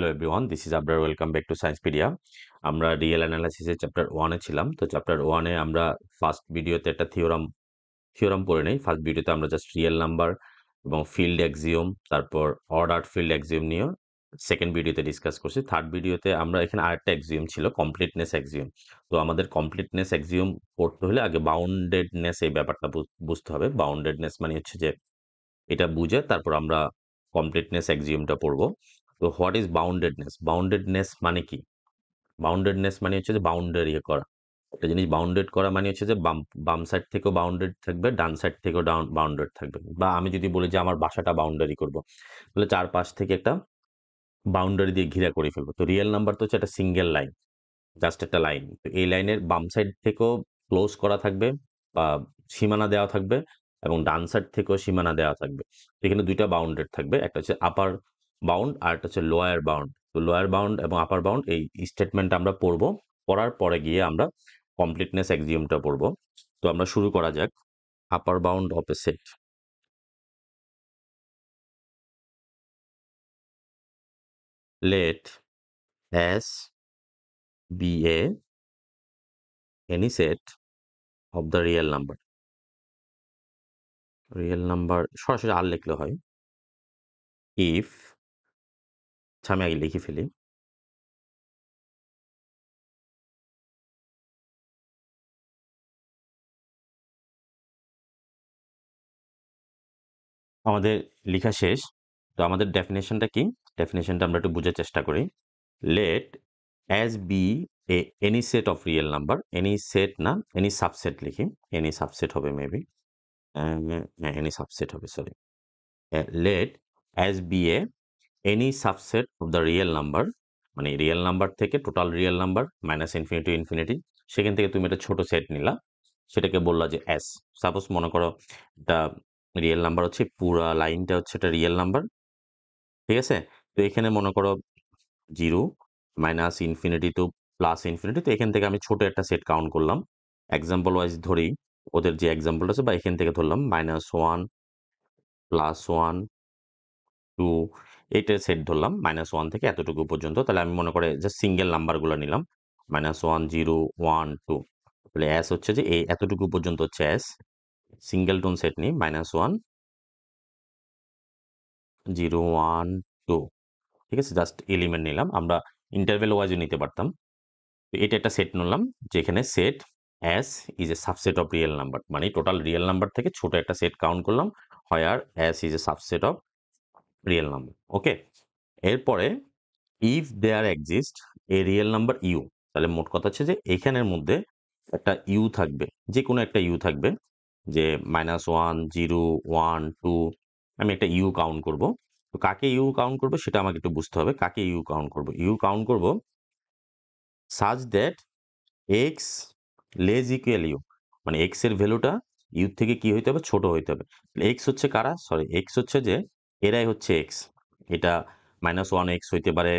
Hello everyone, this is Abrar. Welcome back to Sciencepedia. আমরা real অ্যানালাইসিসের chapter 1 এ ছিলাম। তো chapter 1 এ আমরা ফার্স্ট ভিডিওতে একটা থিওরাম পড়ে নেই। ফার্স্ট ভিডিওতে আমরা জাস্ট রিয়েল নাম্বার এবং ফিল্ড অ্যাক্সিওম, তারপর অর্ডার ফিল্ড অ্যাক্সিওম নিয়ে সেকেন্ড ভিডিওতে ডিসকাস করছি। থার্ড ভিডিওতে আমরা এখানে আরেকটা অ্যাক্সিওম ছিল, কমপ্লিটনেস অ্যাক্সিওম। তো আমাদের কমপ্লিটনেস অ্যাক্সিওম পড়তে হলে আগে বাউন্ডেডনেস এই ব্যাপারটা বুঝতে হবে। বাউন্ডেডনেস মানে হচ্ছে যে এটা বুঝে তারপর আমরা কমপ্লিটনেস অ্যাক্সিওমটা পড়বো। তো হোয়াট ইজ বাউন্ডেডনেস? বাউন্ডেডনেস মানে কি? বাউন্ডেডনেস মানে হচ্ছে যে বাউন্ডারি করা। একটা জিনিস বাউন্ডেড করা মানে হচ্ছে যে বাম বাম সাইড থেকেও বাউন্ডেড থাকবে, ডান সাইড থেকেও বাউন্ডেড থাকবে। বা আমি যদি বলি যে আমার বাসাটা বাউন্ডারি করব, তাহলে চারপাশ থেকে একটা বাউন্ডারি দিয়ে ঘিরা করে ফেলবো। তো রিয়েল নাম্বার তো হচ্ছে একটা সিঙ্গেল লাইন, জাস্ট একটা লাইন। তো এই লাইনের বাম সাইড থেকেও ক্লোজ করা থাকবে বা সীমানা দেওয়া থাকবে, এবং ডান সাইড থেকেও সীমানা দেওয়া থাকবে। তো এখানে দুইটা বাউন্ডেড থাকবে, একটা হচ্ছে আপার বাউন্ড আর একটা হচ্ছে লোয়ার বাউন্ড। তো লোয়ার বাউন্ড এবং আপার বাউন্ড এই স্টেটমেন্ট আমরা পড়বো। পড়ার পরে গিয়ে আমরা কমপ্লিটনেস অ্যাক্সিওমটা পড়বো। তো আমরা শুরু করা যাক। Upper bound of a set, let S be a any set of the real number. Real number সরাসরি আর লিখলে হয়। ইফ, আচ্ছা আমি আগে লিখে ফেলি। আমাদের লেখা শেষ। তো আমাদের ডেফিনেশনটা কি? ডেফিনেশনটা আমরা একটু বোঝার চেষ্টা করি। Let as be a any set of real number, any set না, এনি সাবসেট লিখি। এনি সাবসেট হবে মেবি, এনি সাবসেট হবে, sorry. Let as be a any subset of the real number, মানে রিয়েল নাম্বার থেকে total real number minus infinity to infinity, সেখান থেকে তুমি একটা ছোট সেট নিলা, সেটাকে বললা যে এস। সাপোজ মনে করো এটা রিয়েল নাম্বার হচ্ছে, পুরা লাইনটা হচ্ছে এটা রিয়েল নাম্বার, ঠিক আছে? তো এখানে মনে করো 0 minus infinity two plus infinity. তো এখান থেকে আমি ছোট একটা সেট কাউন্ট করলাম। এক্সাম্পল ওয়াইজ ধরি, ওদের যে এক্সাম্পলটা আছে বা এখান থেকে ধরলাম -1 +1 2, এইটার সেট ধরলাম -1 থেকে এতটুকু পর্যন্ত। তাহলে আমি মনে করে জাস্ট সিঙ্গেল নাম্বারগুলো নিলাম, -1 0 1 2। তাহলে এস হচ্ছে যে এই এতটুকু পর্যন্ত হচ্ছে এস। সিঙ্গেল টোন সেট নিই, -1 0 1 2, ঠিক আছে? জাস্ট এলিমেন্ট নিলাম। আমরা ইন্টারভ্যাল ওয়াইজও নিতে পারতাম। তো এটা একটা সেট নিলাম, যেখানে set S is a subset of real number, মানে টোটাল রিয়েল নাম্বার থেকে ছোট একটা সেট কাউন্ট করলাম, where S is a subset of real number. Okay, এরপরে if there exist a real number u, তাহলে মোট কথা হচ্ছে যে এখানের মধ্যে একটা ইউ থাকবে, যে কোনো একটা ইউ থাকবে, যে -1 0 1 2। আমি একটা ইউ কাউন্ট করব। তো কাকে ইউ কাউন্ট করব সেটা আমাকে একটু বুঝতে হবে। কাকে ইউ কাউন্ট করব? ইউ কাউন্ট করব such that x less equal U, মানে এক্স এর ভ্যালুটা ইউ থেকে কি হইতে হবে? ছোট হইতে হবে। এক্স হচ্ছে কারা? সরি, এক্স হচ্ছে যে এরাই হচ্ছে এক্স। এটা -1 এক্স হইতে পারে,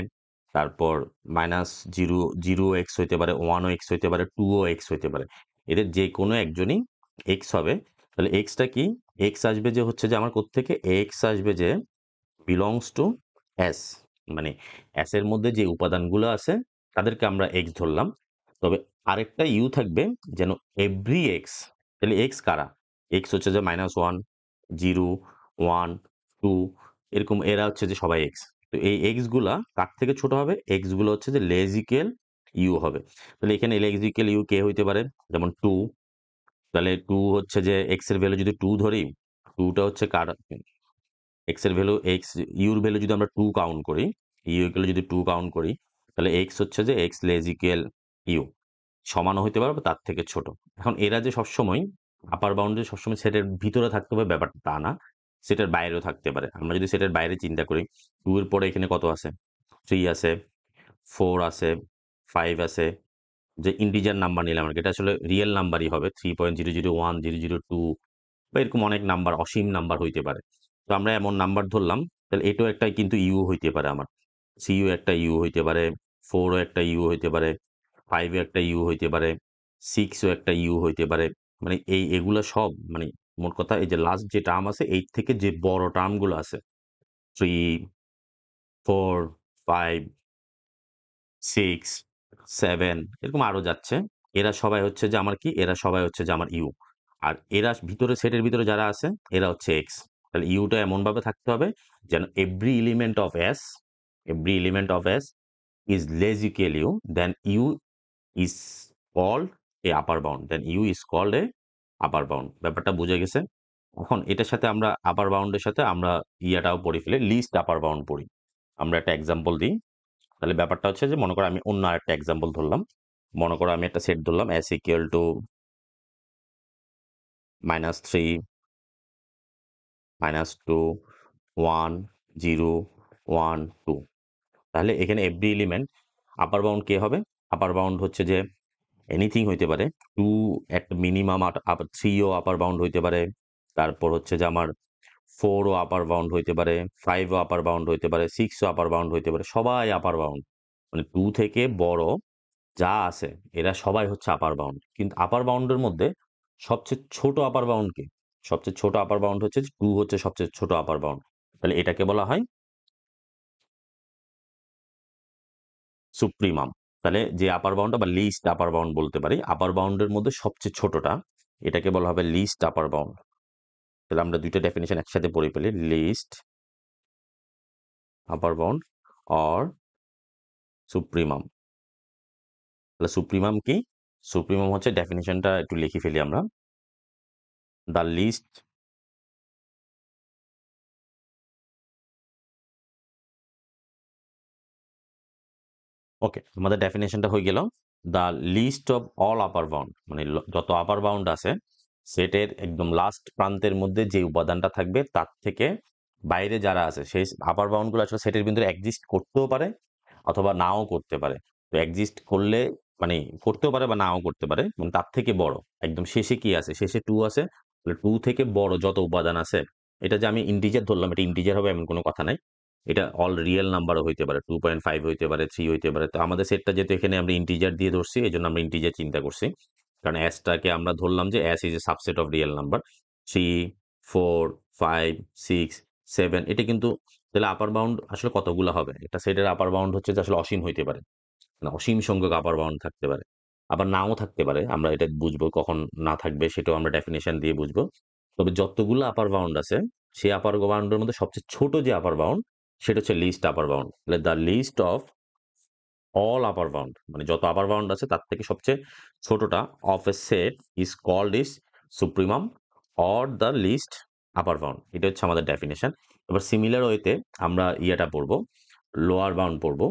তারপর -0 0 এক্স হইতে পারে, 1 এক্স হইতে পারে, 2 এক্স হইতে পারে। এদের যে কোনো একজনই এক্স হবে। তাহলে এক্সটা কি? এক্স আসবে যে হচ্ছে যে আমার কোত্থেকে? এক্স আসবে যে বিলংস টু এস, মানে এস এর মধ্যে যে উপাদানগুলো আছে তাদেরকে আমরা এক্স ধরলাম। তবে আরেকটা ইউ থাকবে যেন এভরি এক্স। তাহলে এক্স কারা? এক্স হচ্ছে যে -1 0 1 2, এরকম এরা হচ্ছে যে সবাই এক্স। তো এই এক্স গুলা কার থেকে ছোট হবে? এক্স গুলো হচ্ছে যে লেস ইকুয়াল ইউ হবে। তাহলে এখানে লেস ইকুয়াল ইউ কে হইতে পারে? যেমন 2। তাহলে 2 হচ্ছে যে এক্স এর ভ্যালু যদি 2 ধরি, 2 টা হচ্ছে কার? এক্স এর ভ্যালু, এক্স ইউর ভ্যালু যদি আমরা 2 কাউন্ট করি, ইউ ইকুয়াল যদি 2 কাউন্ট করি, তাহলে এক্স হচ্ছে যে এক্স লেস ইকুয়াল ইউ, সমানও হইতে পারে বা তার থেকে ছোট। এখন এরা যে সবসময় আপার বাউন্ডারি সবসময় সেটের ভিতরে থাকতে হবে ব্যাপারটা তা না, সেটের বাইরেও থাকতে পারে। আমরা যদি সেটের বাইরে চিন্তা করি, 2 এর পরে এখানে কত আছে? 3 আছে, 4 আছে, 5 আছে। যে ইন্টিজার নাম্বার নিলাম আরকি, এটা আসলে রিয়েল নাম্বারই হবে। 3.001 002 বা এরকম অনেক নাম্বার, অসীম নাম্বার হইতে পারে। তো আমরা এমন নাম্বার ধরলাম, তাহলে এটাও একটা কিন্তু ইউ হইতে পারে আমার। সিইউ একটা ইউ হইতে পারে, 4 ও একটা ইউ হইতে পারে, 5 ও একটা ইউ হইতে পারে, 6 ও একটা ইউ হইতে পারে। মানে এগুলা সব, মানে মোট কথা এই যে লাস্ট যে টার্ম আছে, 8 থেকে যে বড় টার্ম গুলো আছে, 3 4 5, 6, 7 এরকম আরো যাচ্ছে। এরা সবাই হচ্ছে যে আমার কি? এরা সবাই হচ্ছে যে আমার ইউ। আর এরা ভিতরে সেটের ভিতরে যারা আছে এরা হচ্ছে এক্স। তাহলে ইউটা এমনভাবে থাকতে হবে যেন every element of S is less equal U, then U is called a upper bound. Then U is called a upper bound. ব্যাপারটা বুঝে গেছে? এখন এটার সাথে আমরা আপার বাউন্ডের সাথে আমরা ইয়াটাও পড়ে ফেলি, লিস্ট আপার বাউন্ড পড়ি। আমরা একটা এক্সাম্পল দিই। তাহলে ব্যাপারটা হচ্ছে যে মনে করো আমি অন্য আরেকটা এক্সাম্পল ধরলাম। মনে করো আমি একটা সেট ধরলাম s equal to -3, -2, 1, 0, 1, 2 তাহলে এখানে এভরি এলিমেন্ট আপার বাউন্ড কে হবে? আপার বাউন্ড হচ্ছে যে এনিথিং হইতে পারে। 2 একটা মিনিমাম 3 ও আপার বাউন্ড হইতে পারে। তারপর হচ্ছে যে আমার 4 ও আপার বাউন্ড হইতে পারে, 5 ও আপার বাউন্ড হইতে পারে, 6 ও আপার বাউন্ড হইতে পারে। সবাই আপার বাউন্ড। মানে 2 থেকে বড় যা আছে এরা সবাই হচ্ছে আপার বাউন্ড। কিন্তু আপার বাউন্ডের মধ্যে সবচেয়ে ছোট আপার বাউন্ড কি? সবচেয়ে ছোট আপার বাউন্ড হচ্ছে 2 হচ্ছে সবচেয়ে ছোট আপার বাউন্ড। তাহলে এটাকে বলা হয় সুপ্রিমাম। তাহলে যে আপার বাউন্ড বা লিস্ট আপার বাউন্ড বলতে পারি। আপার বাউন্ডের মধ্যে সবচেয়ে ছোটটা এটাকে বলা হবে লিস্ট আপার বাউন্ড। তাহলে আমরা দুইটা ডেফিনিশন একসাথে পড়ে ফেলি। List upper bound or supremum. তাহলে সুপ্রিমাম কি? সুপ্রিমাম হচ্ছে ডেফিনিশনটা একটু লিখে ফেলি আমরা। দ্য লিস্ট ওকে, আমাদের ডেফিনেশনটা হয়ে গেল the least of all upper bound মানে যত আপার বাউন্ড আছে সেটের একদম লাস্ট প্রান্তের মধ্যে যে উপাদানটা থাকবে তার থেকে বাইরে যারা আছে সেই আপার বাউন্ডগুলো আসলে সেটের ভিতরে এক্সিস্ট করতেও পারে অথবা নাও করতে পারে। তো এক্সিস্ট করলে মানে করতেও পারে বা নাও করতে পারে, মানে তার থেকে বড় একদম শেষে কি আছে? শেষে 2 আছে। তাহলে 2 থেকে বড় যত উপাদান আছে, এটা যে আমি ইন্টিজার ধরলাম এটা ইন্টিজার হবে এমন কোনো কথা নাই। এটা অল রিয়েল নাম্বারও হইতে পারে, 2.5 হইতে পারে, 3 হইতে পারে। তো আমাদের সেটটা যেহেতু এখানে আমরা ইন্টিজার দিয়ে ধরছি এজন্য আমরা ইন্টিজার চিন্তা করছি। কারণ টাকে আমরা ধরলাম যে is a subset of real number. 3, 4, 5, 6, 7 এটা কিন্তু তাহলে আপার বাউন্ড আসলে কতগুলো হবে? একটা সেটের আপার বাউন্ড হচ্ছে যে আসলে অসীম হইতে পারে। না, অসীম সংখ্যক আপার বাউন্ড থাকতে পারে। আবার নাও থাকতে পারে। আমরা এটা বুঝবো কখন না থাকবে সেটাও আমরা ডেফিনিশন দিয়ে বুঝবো। তবে যতগুলো আপার বাউন্ড আছে সেই আপার বাউন্ডের মধ্যে সবচেয়ে ছোট যে আপার বাউন্ড সেটা হচ্ছে লিস্ট আপার বাউন্ড। তাহলে the least of all upper bound মানে যত আপার বাউন্ড আছে তার থেকে সবচেয়ে ছোটটা of a set is called is supremum or the least upper bound. এটা হচ্ছে আমাদের ডেফিনেশন। এবার সিমিলার ওয়েতে আমরা ইয়েটা পড়বো, লোয়ার বাউন্ড পড়বো।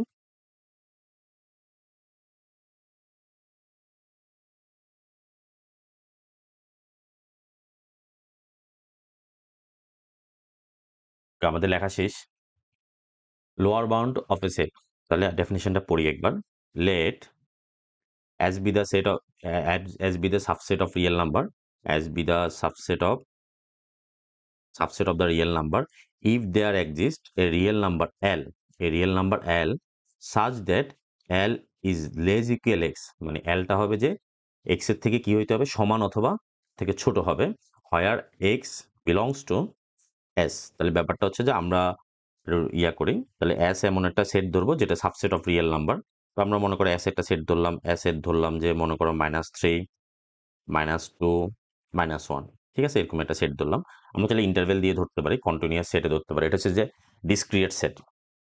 আমাদের লেখা শেষ। Lower bound of a set, তাহলে ডেফিনিশনটা পড়ি একবার। Let as be the set of as be the subset of real number, as be the subset of the real number if there exists a real number L such that L is less equal x মানে L টা হবে যে x এর থেকে কি হইতে হবে? সমান অথবা থেকে ছোট হবে, where x belongs to S। তাহলে ব্যাপারটা হচ্ছে যে আমরা ইয়া করি, তাহলে S এমন একটা সেট ধরবো যেটা সাবসেট অফ রিয়েল নাম্বার। তো আমরা মনে করো S একটা সেট ধরলাম, S এর ধরলাম যে মনে করো -3, -2, -1, ঠিক আছে? এরকম একটা সেট ধরলাম। আমরা চাইলে ইন্টারভ্যাল দিয়ে ধরতে পারি, কন্টিনিউয়াস সেটে ধরতে পারি। এটা হচ্ছে যে ডিসক্রিয়েট সেট।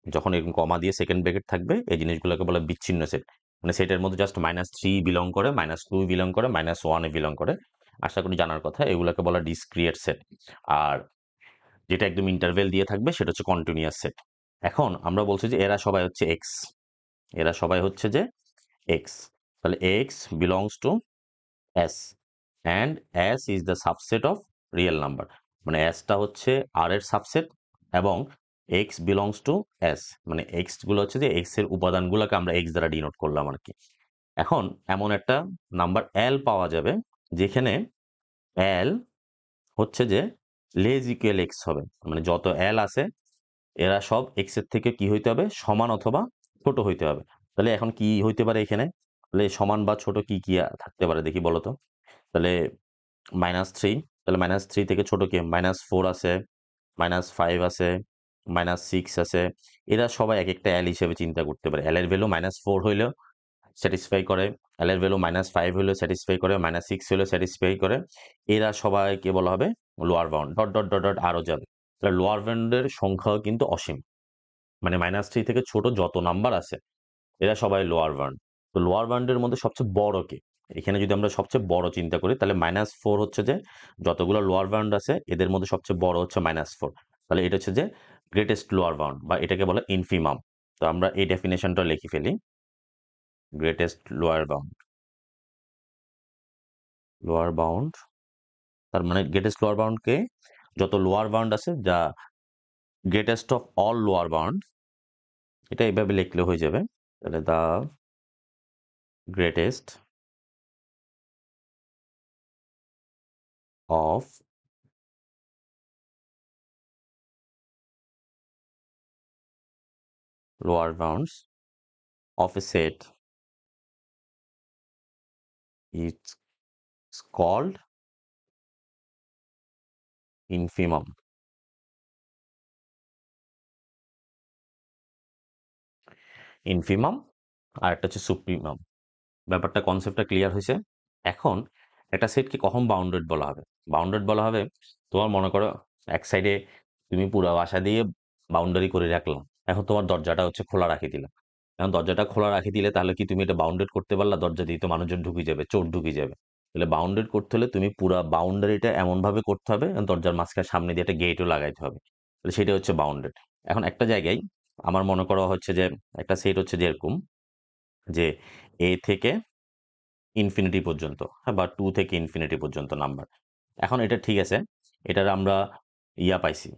যখন এরকম কমা দিয়ে সেকেন্ড ব্র্যাকেট থাকবে এই জিনিসগুলোকে বলে বিচ্ছিন্ন সেট। মানে সেটের মধ্যে জাস্ট -3 বিলং করে, -2 বিলং করে, -1 এ বিলং করে। আশা করি জানার কথা। এগুলোকে বলা ডিসক্রিয়েট সেট। আর যেটা একদম ইন্টারভেল দিয়ে থাকবে সেটা হচ্ছে কন্টিনিউয়াস সেট। এখন আমরা বলছি যে এরা সবাই হচ্ছে এক্স, এরা সবাই হচ্ছে যে এক্স। তাহলে x belongs to S and S is the subset of real number. মানে এসটা হচ্ছে আর এর সাবসেট এবং এক্স বিলংস টু এস মানে এক্স গুলো হচ্ছে যে এক্স এর উপাদানগুলোকে আমরা এক্স দ্বারা ডিনোট করলাম আর কি। এখন এমন একটা নাম্বার এল পাওয়া যাবে যেখানে এল হচ্ছে যে লেজ ইকুয়াল এক্স হবে, মানে যত এল আছে এরা সব এক্স এর থেকে কি হইতে হবে? সমান অথবা ছোট হইতে হবে। তাহলে এখন কি হইতে পারে এখানে? তাহলে সমান বা ছোট কি কি থাকতে পারে দেখি বলো তো? তাহলে -3, তাহলে -3 থেকে ছোট কি? -4 আছে, -5 আছে, -6 আছে। এরা সবাই একেকটা L হিসেবে চিন্তা করতে পারে। L এর ভ্যালু -4 হইলেও স্যাটিসফাই করে, L এর ভ্যালু -5 হইলেও স্যাটিসফাই করে, -6 হইলেও স্যাটিসফাই করে। এরা সবাইকে বলা হবে lower bound. Dot, dot, dot, dot আরো যাবে। তাহলে লোয়ার বাউন্ডের সংখ্যাও কিন্তু অসীম। মানে -3 থেকে ছোট যত নাম্বার আছে এরা সবাই লোয়ার বাউন্ড। তো লোয়ার বাউন্ডের মধ্যে সবচেয়ে বড় কে? এখানে যদি আমরা সবচেয়ে বড় চিন্তা করি তাহলে -4 হচ্ছে যে যতগুলো লোয়ার বাউন্ড আছে এদের মধ্যে সবচেয়ে বড় হচ্ছে -4। তাহলে এটা হচ্ছে যে গ্রেটেস্ট লোয়ার বাউন্ড বা এটাকে বলে ইনফিমাম। তো আমরা এই ডেফিনেশনটা লিখে ফেলি। Greatest lower bound, lower bound তার মানে গ্রেটেস্ট লোয়ার বাউন্ড কে? যত লোয়ার বাউন্ড আছে যা greatest of all lower bound, এটা এইভাবে লিখলে হয়ে যাবে। তাহলে the greatest of lower bounds of a set is called infimum. Infimum আর একটা হচ্ছে সুপ্রিমাম। ব্যাপারটা কনসেপ্টটা ক্লিয়ার হয়েছে। এখন একটা সেটকে কখন বাউন্ডেড বলা হবে? বাউন্ডেড বলা হবে তোমার মনে করো এক সাইডে তুমি পুরো বাসা দিয়ে বাউন্ডারি করে রাখলাম, এখন তোমার দরজাটা হচ্ছে খোলা রাখি দিলাম। এখন দরজাটা খোলা রাখি দিলে তাহলে কি তুমি এটা বাউন্ডেড করতে পারলা? দরজা দিয়ে তো মানুষজন ঢুকে যাবে, চোর ঢুকে যাবে। তাহলে বাউন্ডেড করতে হলে তুমি পুরো বাউন্ডারিটা এমন ভাবে করতে হবে দরজার মাঝখানে সামনে দিয়ে একটা গেটও লাগাইতে হবে। তাহলে সেটা হচ্ছে বাউন্ডেড। এখন একটা জায়গায় আমার মনে করা হচ্ছে যে একটা সেট হচ্ছে যে এরকম যে এ থেকে ইনফিনিটি পর্যন্ত, হ্যাঁ, বা 2 থেকে ইনফিনিটি পর্যন্ত নাম্বার। এখন এটা ঠিক আছে, এটার আমরা পাইছি,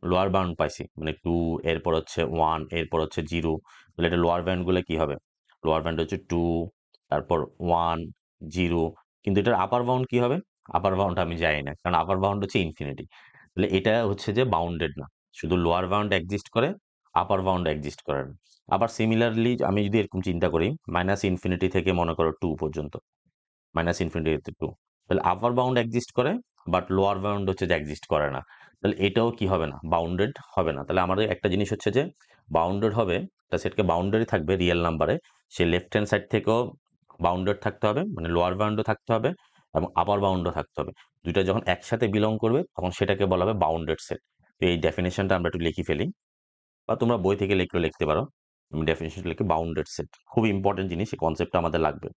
লোয়ার বাউন্ড পাইছি, মানে 2, এরপর হচ্ছে 1, এরপর হচ্ছে 0। তাহলে এটা লোয়ার বাউন্ড গুলো কি হবে? লোয়ার বাউন্ড হচ্ছে 2, তারপর 1, 0। কিন্তু এটার আপার বাউন্ড কি হবে? আপার বাউন্ড আমি জানি না, কারণ আপার বাউন্ড হচ্ছে ইনফিনিটি। তাহলে এটা হচ্ছে যে বাউন্ডেড না, শুধু লোয়ার বাউন্ড এক্সিস্ট করে, আপার বাউন্ড এক্সিস্ট করে না। আবার সিমিলারলি আমি যদি এরকম চিন্তা করি -ইনফিনিটি থেকে মনে করো 2 পর্যন্ত, -ইনফিনিটি 2, তাহলে আপার বাউন্ড এক্সিস্ট করে, বাট লোয়ার বাউন্ড হচ্ছে যে এক্সিস্ট করে না। তাহলে এটাও কি হবে না? বাউন্ডেড হবে না। তাহলে আমাদের একটা জিনিস হচ্ছে যে বাউন্ডেড হবে, একটা সেটকে বাউন্ডারি থাকবে রিয়েল নাম্বারে, সে লেফট হ্যান্ড সাইড থেকেও বাউন্ডেড থাকতে হবে, মানে লোয়ার বাউন্ডও থাকতে হবে এবং আপার বাউন্ডও থাকতে হবে। দুইটা যখন একসাথে বিলং করবে তখন সেটাকে বলা হবে বাউন্ডেড সেট। তো এই ডেফিনেশনটা আমরা একটু লিখে ফেলি, বা তোমরা বই থেকে লিখলেও লিখতে পারো। আমি ডেফিনেশন লিখি বাউন্ডেড সেট, খুব ইম্পর্টেন্ট জিনিস, এই কনসেপ্টটা আমাদের লাগবে।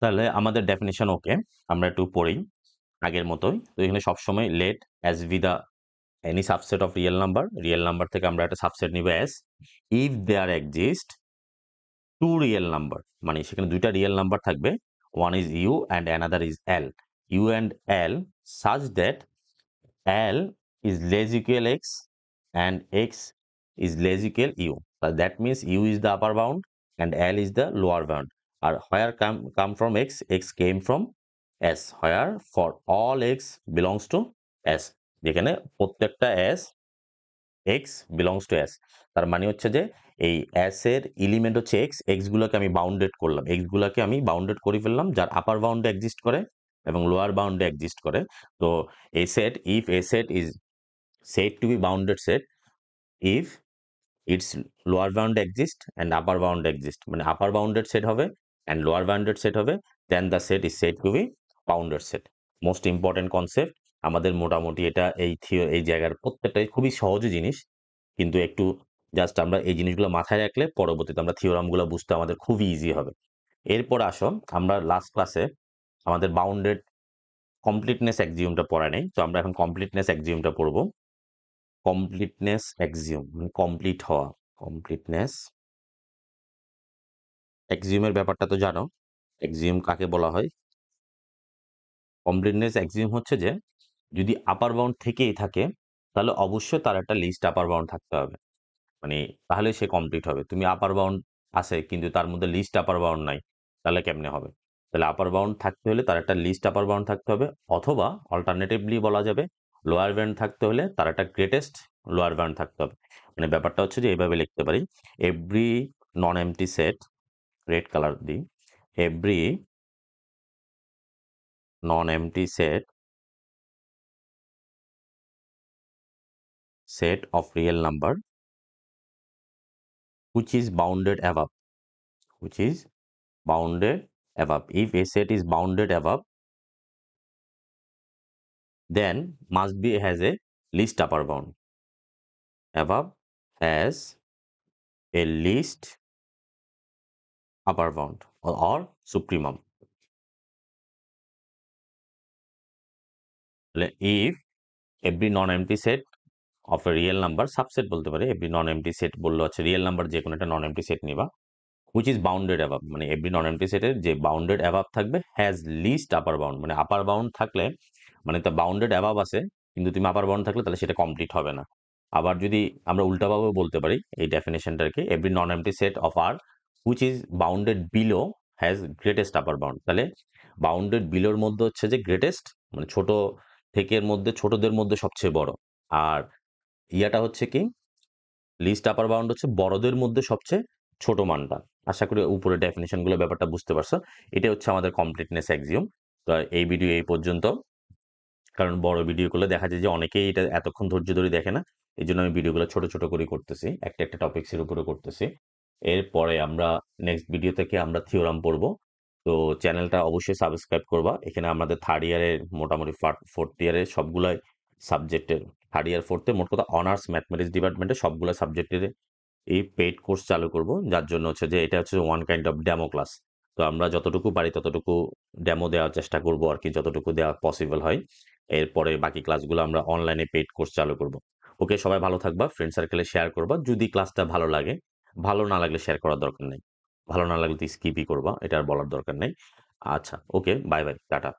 তাহলে আমাদের ডেফিনিশন ওকে, আমরা একটু পড়ি আগের মতোই। তো এখানে সবসময় let as be the any subset of real number থেকে আমরা একটা সাবসেট নিব as if there exist two real number, মানে সেখানে দুইটা রিয়েল নাম্বার থাকবে, one is U and another is L, U and L such that L is less equal x and x is less equal u. That means u is the upper bound and L is the lower bound. Or where come from x? X came from S. Where for all x belongs to S. যেখানে প্রত্যেকটা S x belongs to S, তার মানে হচ্ছে যে এই S এর element হচ্ছে x, x গুলোকে আমি বাউন্ডেড করলাম, x গুলোকে আমি বাউন্ডেড করে ফেললাম যার আপার বাউন্ডে এক্সিস্ট করে এবং লোয়ার বাউন্ডে এক্সিস্ট করে। তো a set, if a set is said to be bounded set if its lower bound exist and upper bound exist, মানে upper bounded set হবে and lower bounded set হবে, then the set is said to be bounded set. Most important concept আমাদের, মোটামুটি এটা এই জায়গার প্রত্যেকটাই খুবই সহজ জিনিস, কিন্তু একটু জাস্ট আমরা এই জিনিসগুলো মাথায় রাখলে পরবর্তীতে আমরা থিওরামগুলো বুঝতে আমাদের খুবই ইজি হবে। এরপর আসো আমরা লাস্ট ক্লাসে আমাদের বাউন্ডেড কমপ্লিটনেস অ্যাক্সিওমটা পড়া নেই, তো আমরা এখন কমপ্লিটনেস অ্যাক্সিওমটা পড়বো। কমপ্লিটনেস অ্যাক্সিওম মানে কমপ্লিট হওয়া, কমপ্লিটনেস অ্যাক্সিওমের ব্যাপারটা তো জানো, অ্যাক্সিওম কাকে বলা হয়? কমপ্লিটনেস অ্যাক্সিওম হচ্ছে যে যদি আপার বাউন্ড থেকেই থাকে তাহলে অবশ্যই তার একটা লিস্ট আপার বাউন্ড থাকতে হবে, মানে তাহলে সে কমপ্লিট হবে। তুমি আপার বাউন্ড আছে কিন্তু তার মধ্যে লিস্ট আপার বাউন্ড নাই, তাহলে কেমনে হবে? তাহলে আপার বাউন্ড থাকতে হলে তার একটা লিস্ট আপার বাউন্ড থাকতে হবে, অথবা অল্টারনেটিভলি বলা যাবে লোয়ার বাউন্ড থাকতে হলে তার একটা গ্রেটেস্ট লোয়ার বাউন্ড থাকতে হবে। মানে ব্যাপারটা হচ্ছে যে এইভাবে লিখতে পারি, এভরি নন এমটি সেট, রেড কালার দিই, every non-empty set of real number which is bounded above, which is bounded above. If a set is bounded above, then must be has a least upper bound. Above has a least upper bound or supremum. If every non-empty set of a real number, subset বলতে পারে, every non-empty set বললো হচ্ছে real number যে কোনো একটা non-empty set নিবা, which is bounded above, মানে every non-empty set এর যে bounded above থাকবে has least upper bound, মানে upper bound থাকলে মানে তো bounded above আছে কিন্তু তুমি upper bound থাকলে তাহলে সেটা কমপ্লিট হবে না। আবার যদি আমরা উল্টাভাবে বলতে পারি এই ডেফিনেশনটাকে, every non-empty set of R which is bounded below has greatest upper bound, তাহলে বাউন্ডেড বিলোর মধ্যে হচ্ছে যে গ্রেটেস্ট, মানে ছোট থেকে এর মধ্যে ছোটদের মধ্যে সবচেয়ে বড়, আর ইয়াটা হচ্ছে কি লিস্ট আপার বাউন্ড হচ্ছে বড়দের মধ্যে সবচেয়ে ছোট মানটা। আশা করি উপরে ডেফিনেশন গুলো ব্যাপারটা বুঝতে পারছো। এটা হচ্ছে আমাদের কমপ্লিটনেস অ্যাক্সিওম। তো এই ভিডিও এই পর্যন্ত, কারণ বড় ভিডিও করলে দেখা যায় যে অনেকেই এটা এতক্ষণ ধৈর্য ধরে দেখে না, এই জন্য আমি ভিডিওগুলো ছোট ছোট করে করতেছি, একটা একটা টপিক্সের উপরে করতেছি। এরপরে আমরা নেক্সট ভিডিও থেকে আমরা থিওরাম পড়বো। তো চ্যানেলটা অবশ্যই সাবস্ক্রাইব করবা। এখানে আমাদের থার্ড ইয়ারের মোটামুটি ফোর্থ ইয়ারের সবগুলাই সাবজেক্টের, থার্ড ইয়ার ফোর্থে মোট কথা অনার্স ম্যাথমেটিক্স ডিপার্টমেন্টের সবগুলো সাবজেক্টের এই পেইড কোর্স চালু করব, যার জন্য হচ্ছে যে এটা হচ্ছে one kind of demo class. তো আমরা যতটুকু পারি ততটুকু ডেমো দেওয়ার চেষ্টা করব আর কি, যতটুকু দেওয়া পসিবল হয়। এরপরে বাকি ক্লাসগুলো আমরা অনলাইনে পেইড কোর্স চালু করব। ওকে, সবাই ভালো থাকবা, ফ্রেন্ড সার্কেলে শেয়ার করবা যদি ক্লাসটা ভালো লাগে। ভালো না লাগলে শেয়ার করার দরকার নেই, ভালো না লাগলে তো স্কিপই করবা, এটা আর বলার দরকার নেই। আচ্ছা, ওকে, বাই বাই, টাটা।